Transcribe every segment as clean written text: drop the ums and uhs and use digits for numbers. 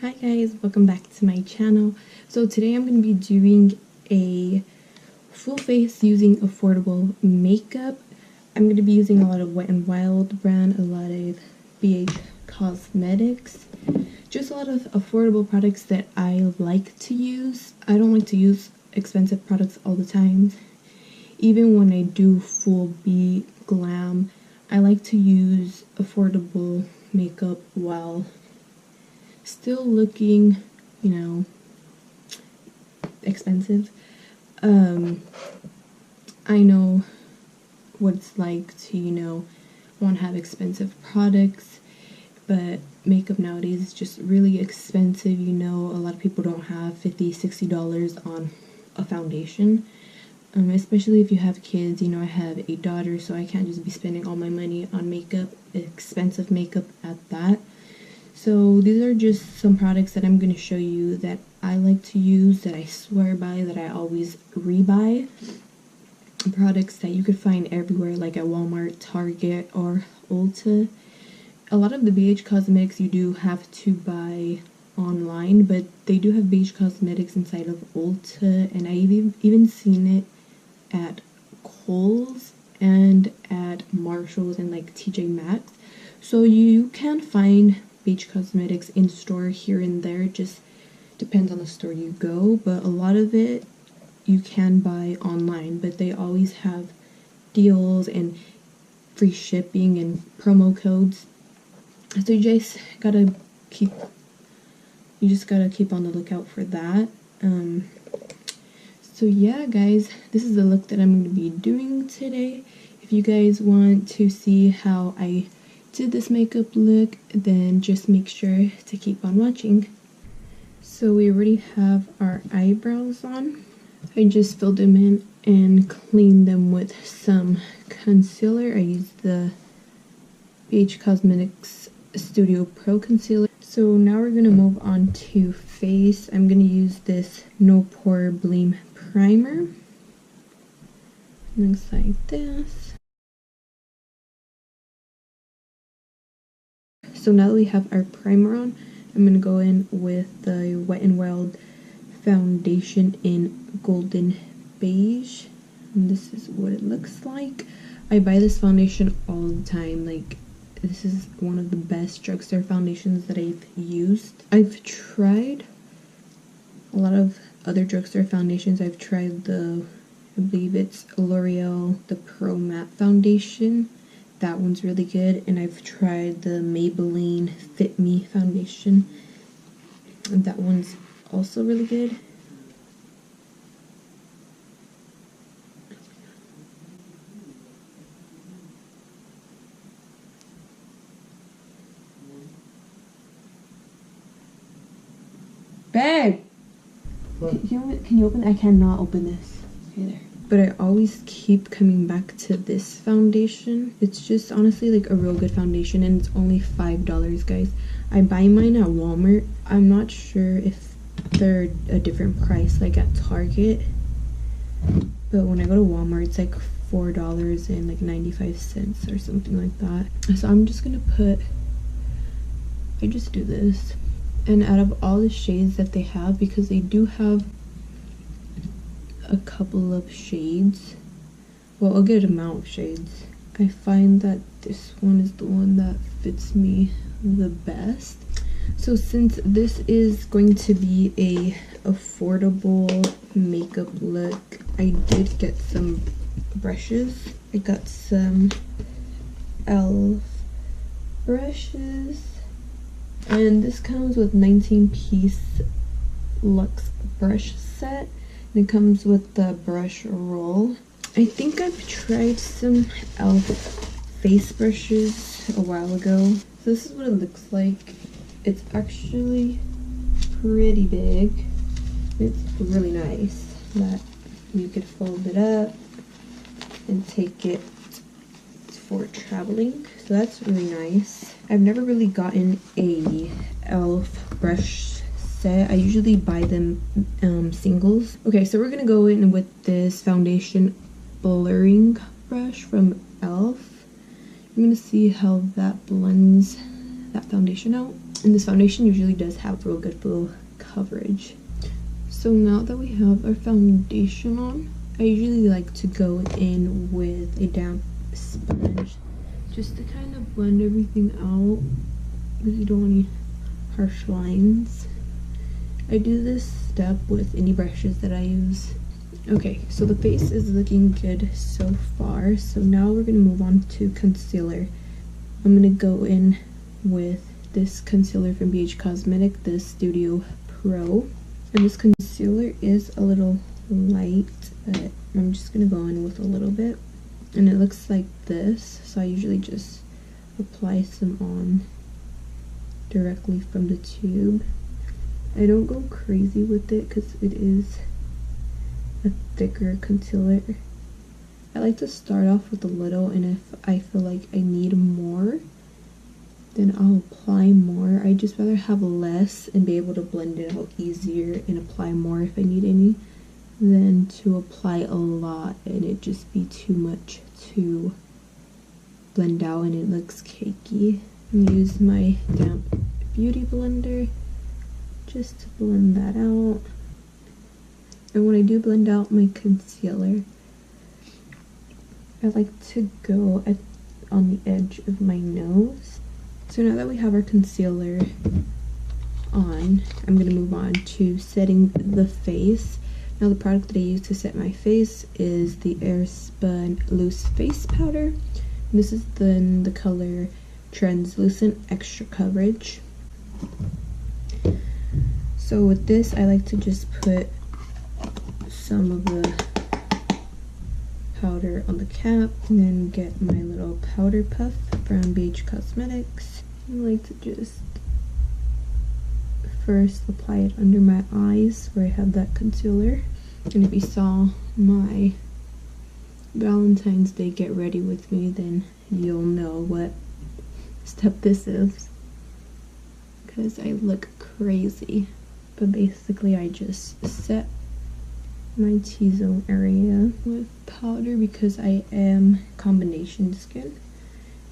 Hi guys, welcome back to my channel. So today I'm going to be doing a full face using affordable makeup. I'm going to be using a lot of Wet n Wild brand, a lot of BHcosmetics, just a lot of affordable products that I like to use. I don't like to use expensive products all the time. Even when I do full B glam, I like to use affordable makeup while still looking, expensive. I know what it's like to, want to have expensive products, but makeup nowadays is just really expensive. A lot of people don't have $50–$60 on a foundation. Especially if you have kids. I have a daughter, so I can't just be spending all my money on makeup, expensive makeup at that. So these are just some products that I'm going to show you that I like to use, that I swear by, that I always rebuy. Products that you could find everywhere, like at Walmart, Target, or Ulta. A lot of the BHcosmetics you do have to buy online, but they do have BHcosmetics inside of Ulta, and I've even seen it at Kohl's and at Marshall's and like TJ Maxx. So you can find BHcosmetics in store here and there, just depends on the store you go, but a lot of it you can buy online, but they always have deals and free shipping and promo codes, so you just gotta keep on the lookout for that. So yeah guys, this is the look that I'm going to be doing today. If you guys want to see how I did this makeup look, then just make sure to keep on watching. So we already have our eyebrows on. I just filled them in and cleaned them with some concealer. I used the BHcosmetics Studio Pro concealer. So now we're going to move on to face. I'm going to use this No Pore Blem primer. Looks like this. So now that we have our primer on, I'm going to go in with the Wet n Wild foundation in Golden Beige. And this is what it looks like. I buy this foundation all the time. Like, this is one of the best drugstore foundations that I've used. I've tried a lot of other drugstore foundations. I've tried I believe it's Loreal, the Pro Matte Foundation. That one's really good. And I've tried the Maybelline Fit Me foundation, and that one's also really good. Babe! Can you open? I cannot open this. Okay, there. But I always keep coming back to this foundation. It's just honestly like a real good foundation, and it's only $5, guys. I buy mine at Walmart. I'm not sure if they're a different price like at Target, but when I go to Walmart it's like $4.95 or something like that. So I'm just gonna I just do this. And out of all the shades that they have, because they do have a couple of shades, well, a good amount of shades, I find that this one is the one that fits me the best. So since this is going to be a affordable makeup look, I did get some brushes. I got some e.l.f. brushes, and this comes with 19-piece luxe brush set, and it comes with the brush roll. I think I've tried some e.l.f. face brushes a while ago. So this is what it looks like. It's actually pretty big. It's really nice that you could fold it up and take it for traveling. So that's really nice. I've never really gotten a e.l.f. brush set. I usually buy them singles. Okay, so we're gonna go in with this foundation blurring brush from e.l.f. I'm gonna see how that blends that foundation out. And this foundation usually does have real good full coverage. So now that we have our foundation on, I usually like to go in with a damp sponge just to kind of blend everything out because you don't want any harsh lines. I do this step with any brushes that I use. Okay, so the face is looking good so far. So now we're going to move on to concealer. I'm going to go in with this concealer from BHcosmetics, the Studio Pro. And this concealer is a little light, but I'm just going to go in with a little bit. And it looks like this, so I usually just apply some on directly from the tube. I don't go crazy with it because it is a thicker concealer. I like to start off with a little, and if I feel like I need more, then I'll apply more. I just rather have less and be able to blend it out easier and apply more if I need any, than to apply a lot and it just be too much to blend out and it looks cakey. Use my damp beauty blender just to blend that out. And when I do blend out my concealer, I like to go on the edge of my nose. So now that we have our concealer on, I'm going to move on to setting the face. Now the product that I use to set my face is the Airspun Loose Face Powder. This is the color Translucent Extra Coverage. So with this, I like to just put some of the powder on the cap and then get my little powder puff from BHcosmetics. I like to just first apply it under my eyes where I have that concealer. And if you saw my Valentine's Day get ready with me, then you'll know what step this is, because I look crazy. But basically I just set my T-zone area with powder because I am combination skin.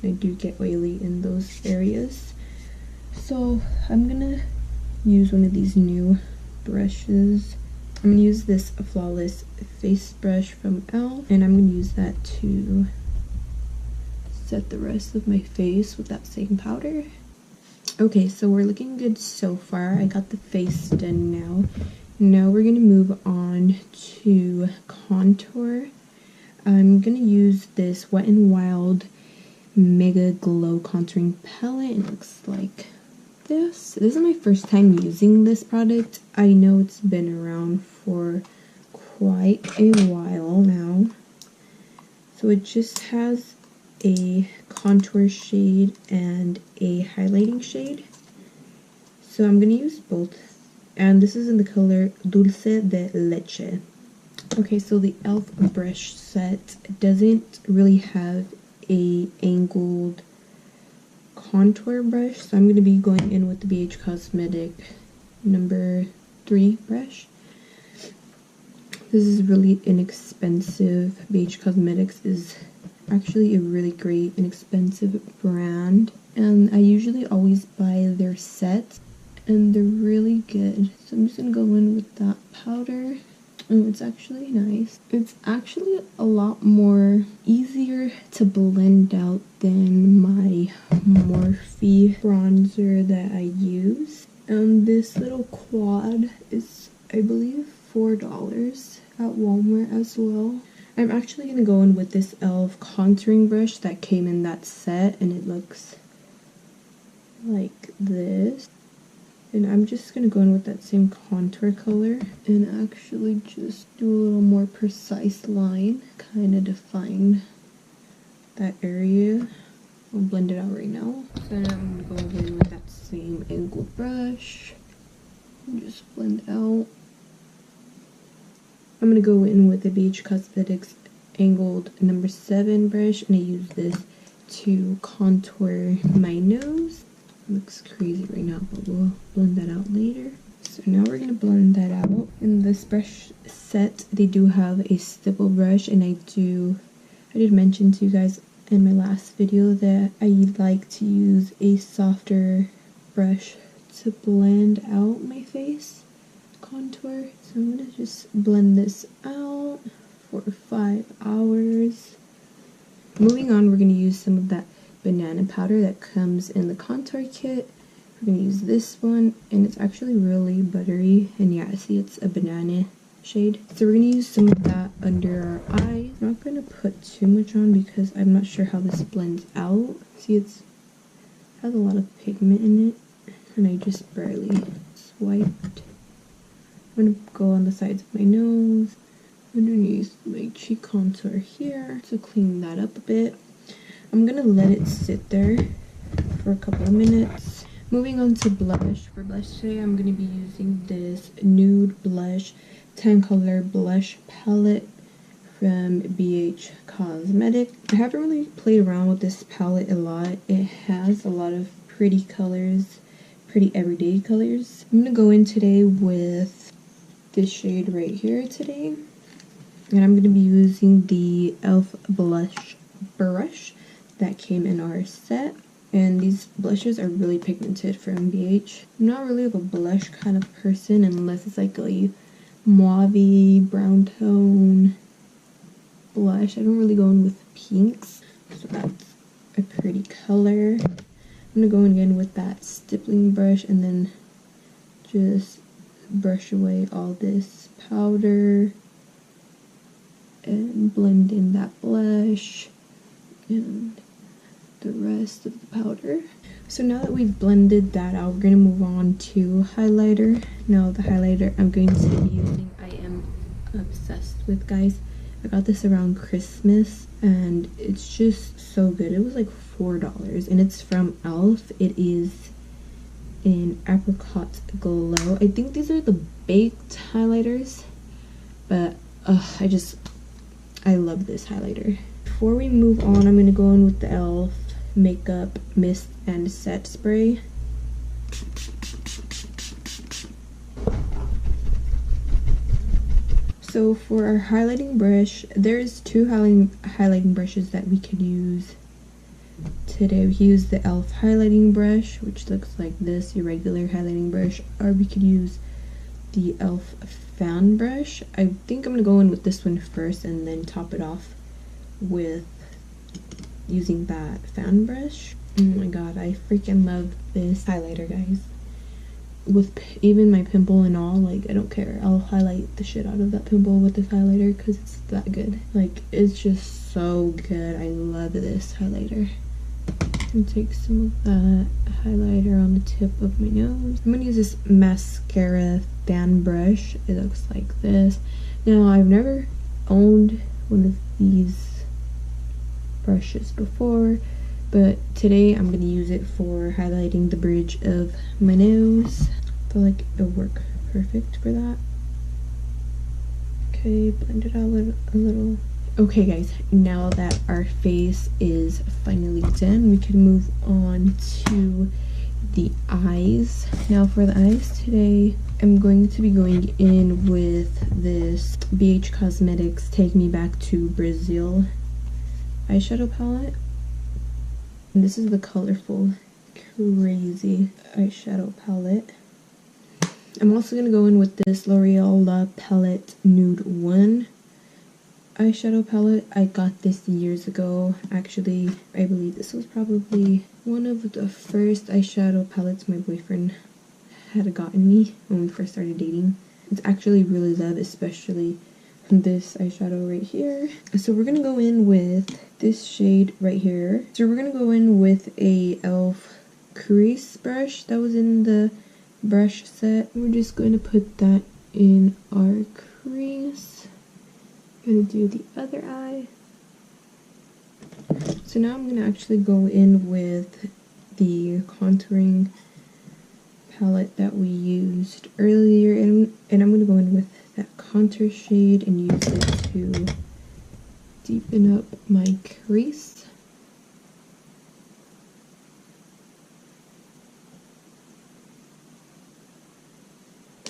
I do get oily in those areas. So I'm gonna use one of these new brushes. I'm gonna use this Flawless Face Brush from e.l.f. and I'm gonna use that to set the rest of my face with that same powder. Okay, so we're looking good so far. I got the face done now. Now we're gonna move on to contour. I'm gonna use this Wet n Wild Megaglo contouring palette. It looks like this. This is my first time using this product. I know it's been around for quite a while now. So it just has a contour shade and a highlighting shade. So I'm gonna use both. And this is in the color Dulce de Leche. Okay, so the e.l.f. brush set doesn't really have a angled contour brush, so I'm going to be going in with the BHcosmetics number 3 brush. This is really inexpensive. BHcosmetics is actually a really great inexpensive brand, and I usually always buy their sets and they're really good. So I'm just going to go in with that powder. Oh, it's actually nice. It's actually a lot more easier to blend out than my Morphe bronzer that I use. And this little quad is, I believe, $4 at Walmart as well. I'm actually going to go in with this e.l.f. contouring brush that came in that set, and it looks like this. And I'm just going to go in with that same contour color and actually just do a little more precise line, kind of define that area. I'll blend it out right now. So now I'm going to go in with that same angled brush and just blend out. I'm going to go in with the BHcosmetics angled number 7 brush, and I use this to contour my nose. Looks crazy right now, but we'll blend that out later. So now we're gonna blend that out. In this brush set, they do have a stipple brush, and I did mention to you guys in my last video that I like to use a softer brush to blend out my face contour. So I'm gonna just blend this out for 5 hours. Moving on, we're gonna use some of that banana powder that comes in the contour kit. We're gonna use this one, and it's actually really buttery, and yeah, see, it's a banana shade. So we're gonna use some of that under our eye. I'm not gonna put too much on because I'm not sure how this blends out. See, it has a lot of pigment in it, and I just barely swiped. I'm gonna go on the sides of my nose, underneath my cheek contour here to clean that up a bit. I'm gonna let it sit there for a couple of minutes. Moving on to blush. For blush today, I'm gonna be using this Nude blush 10 color blush palette from BHcosmetics. I haven't really played around with this palette a lot. It has a lot of pretty colors, pretty everyday colors. I'm gonna go in today with this shade right here today, and I'm gonna be using the e.l.f. blush brush that came in our set. And these blushes are really pigmented from BH. I'm not really like a blush kind of person unless it's like a mauve brown tone blush. I don't really go in with pinks, so that's a pretty color. I'm gonna go in again with that stippling brush and then just brush away all this powder and blend in that blush and the rest of the powder. So now that we've blended that out, we're going to move on to highlighter. Now the highlighter I'm going to be using, I am obsessed with, guys. I got this around Christmas and it's just so good. It was like $4 and it's from e.l.f. It is in Apricot Glow. I think these are the baked highlighters, but I love this highlighter. Before we move on, I'm going to go in with the e.l.f. Makeup Mist and Set Spray. So for our highlighting brush, there's two highlighting brushes that we could use today. We can use the e.l.f. highlighting brush, which looks like this, your regular highlighting brush, or we could use the e.l.f. fan brush. I think I'm going to go in with this one first and then top it off with using that fan brush. Oh my god, I freaking love this highlighter, guys. With even my pimple and all, like, I don't care. I'll highlight the shit out of that pimple with this highlighter because it's that good. Like, it's just so good. I love this highlighter. I'm gonna take some of that highlighter on the tip of my nose. I'm gonna use this mascara fan brush. It looks like this. Now, I've never owned one of these brushes before, but today I'm going to use it for highlighting the bridge of my nose. I feel like it'll work perfect for that. Okay, blend it out a little. Okay guys, now that our face is finally done, we can move on to the eyes. Now for the eyes today, I'm going to be going in with this BHcosmetics Take Me Back to Brazil eyeshadow palette. And this is the colorful, crazy eyeshadow palette. I'm also going to go in with this L'Oreal La Palette Nude 1 eyeshadow palette. I got this years ago. Actually, I believe this was probably one of the first eyeshadow palettes my boyfriend had gotten me when we first started dating. It's actually really loved, especially this eyeshadow right here. So we're gonna go in with this shade right here. So we're gonna go in with a e.l.f. crease brush that was in the brush set. We're just going to put that in our crease. I'm gonna do the other eye. So now I'm gonna actually go in with the contouring palette that we used earlier, and I'm gonna go in with that contour shade and use it to deepen up my crease.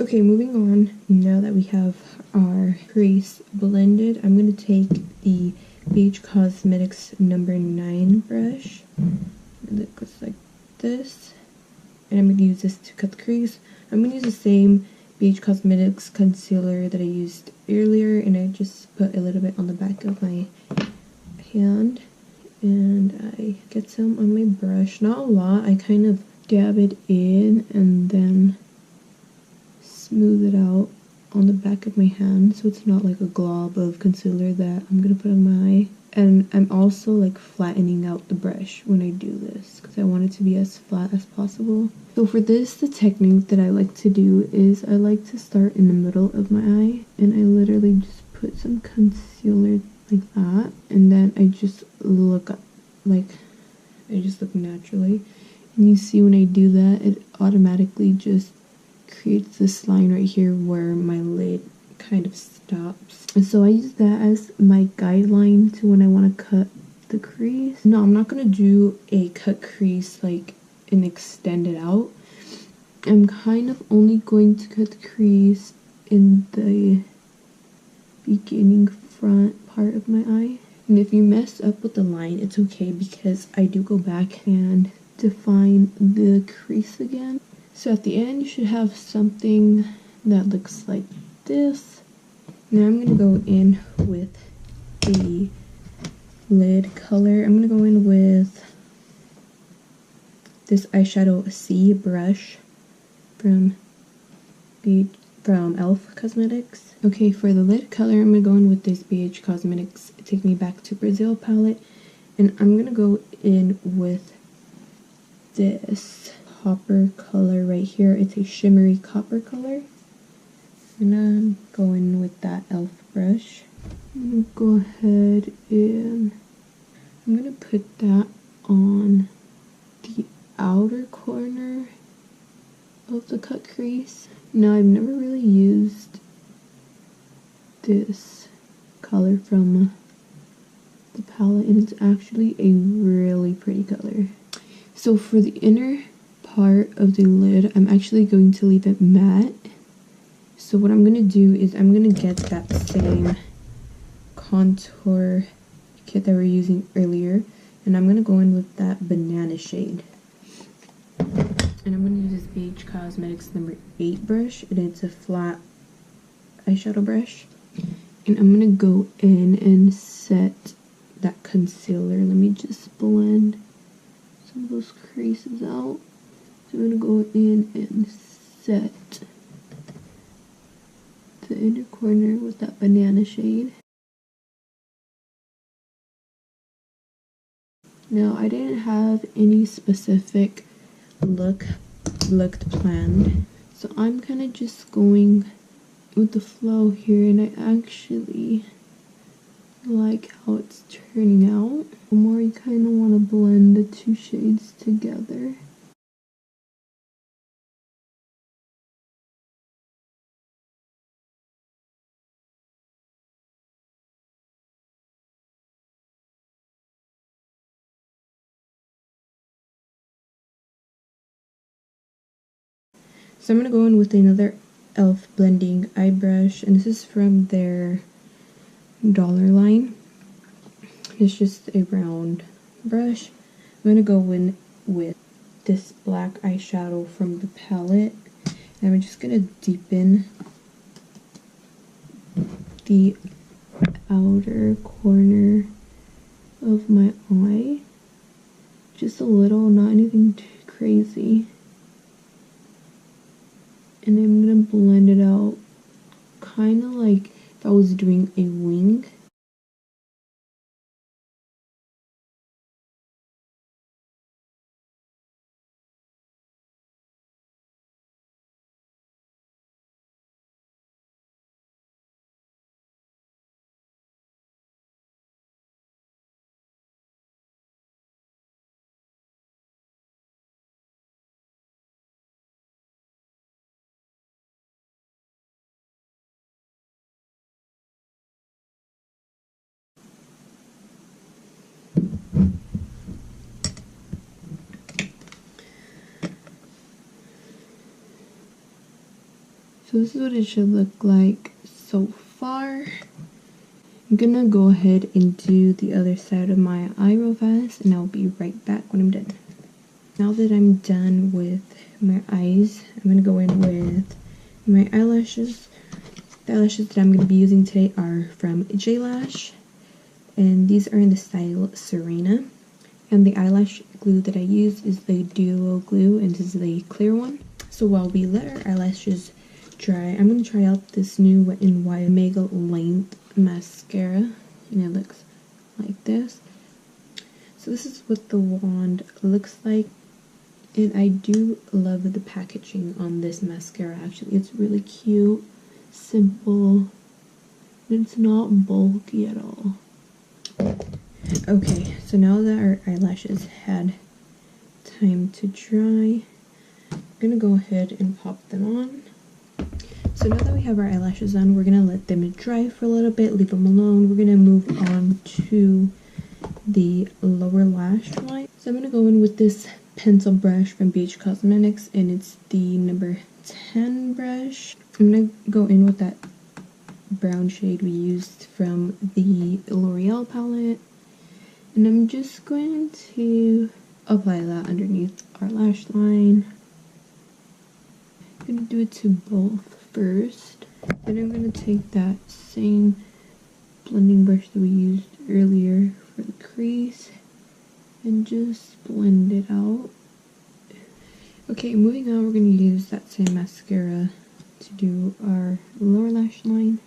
Okay, moving on, now that we have our crease blended, I'm going to take the BHcosmetics number 9 brush. And it goes like this. And I'm going to use this to cut the crease. I'm going to use the same BHcosmetics concealer that I used earlier, and I just put a little bit on the back of my hand. And I get some on my brush. Not a lot. I kind of dab it in and then smooth it out on the back of my hand, so it's not like a glob of concealer that I'm gonna put on my eye. And I'm also like flattening out the brush when I do this because I want it to be as flat as possible. So for this, the technique that I like to do is I like to start in the middle of my eye, and I literally just put some concealer like that, and then I just look up, like I just look naturally. And you see when I do that, it automatically just creates this line right here where my lid kind of stops. And so I use that as my guideline to when I want to cut the crease. No, I'm not going to do a cut crease like and extend it out. I'm kind of only going to cut the crease in the beginning front part of my eye. And if you mess up with the line, it's okay because I do go back and define the crease again. So at the end, you should have something that looks like this. Now I'm going to go in with the lid color. I'm going to go in with this eyeshadow C brush from Elf Cosmetics. Okay, for the lid color, I'm going to go in with this BH Cosmetics Take Me Back to Brazil palette. And I'm going to go in with this copper color right here. It's a shimmery copper color. And I'm going with that Elf brush. I'm going to go ahead and I'm going to put that on the outer corner of the cut crease. Now, I've never really used this color from the palette, and it's actually a really pretty color. So for the inner part of the lid, I'm actually going to leave it matte. So what I'm going to do is I'm going to get that same contour kit that we were using earlier, and I'm going to go in with that banana shade. And I'm going to use this Beige Cosmetics number 8 brush, and it's a flat eyeshadow brush. And I'm going to go in and set that concealer. Let me just blend some of those creases out. So I'm going to go in and set the inner corner with that banana shade. Now, I didn't have any specific looked planned, so I'm kind of just going with the flow here, and I actually like how it's turning out. The more you kind of want to blend the two shades together. So I'm going to go in with another Elf blending eye brush, and this is from their dollar line. It's just a round brush. I'm going to go in with this black eyeshadow from the palette, and I'm just going to deepen the outer corner of my eye. Just a little, not anything too crazy. And I'm going to blend it out kind of like if I was doing a wing. So this is what it should look like so far. I'm gonna go ahead and do the other side of my eye real fast, and I'll be right back when I'm done. Now that I'm done with my eyes, I'm gonna go in with my eyelashes. The eyelashes that I'm gonna be using today are from JLash, and these are in the style Serena. And the eyelash glue that I use is the Duo glue, and this is the clear one. So while we let our eyelashes dry, I'm going to try out this new Wet n Wild Mega Length mascara, and it looks like this. So this is what the wand looks like, and I do love the packaging on this mascara. Actually, it's really cute, simple, and it's not bulky at all. Okay, so now that our eyelashes had time to dry, I'm gonna go ahead and pop them on. So now that we have our eyelashes on, we're gonna let them dry for a little bit, leave them alone. We're gonna move on to the lower lash line. So I'm gonna go in with this pencil brush from BHcosmetics, and it's the number 10 brush. I'm gonna go in with that brown shade we used from the Loreal palette, and I'm just going to apply that underneath our lash line. I'm going to do it to both first, then I'm going to take that same blending brush that we used earlier for the crease and just blend it out. Okay, moving on, we're going to use that same mascara to do our lower lash line.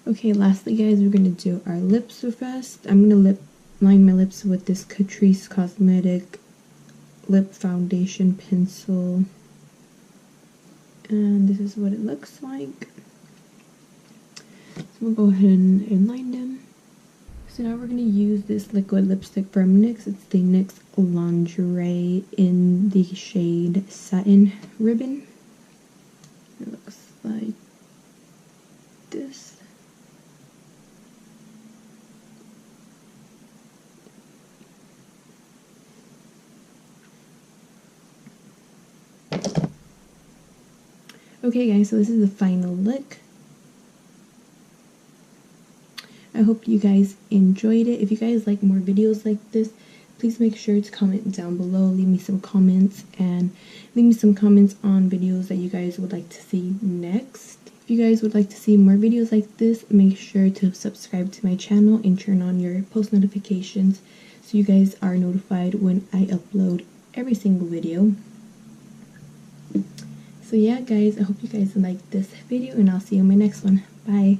Okay, lastly guys, we're going to do our lips so fast. I'm going to line my lips with this Catrice Cosmetic lip foundation pencil, and this is what it looks like. So we'll go ahead and line them. So now we're going to use this liquid lipstick from NYX. It's the NYX Lingerie in the shade Satin Ribbon. It looks like this. Okay guys, so this is the final look. I hope you guys enjoyed it. If you guys like more videos like this, please make sure to comment down below. Leave me some comments, and leave me some comments on videos that you guys would like to see next. If you guys would like to see more videos like this, make sure to subscribe to my channel and turn on your post notifications so you guys are notified when I upload every single video. So yeah guys, I hope you guys liked this video, and I'll see you in my next one. Bye.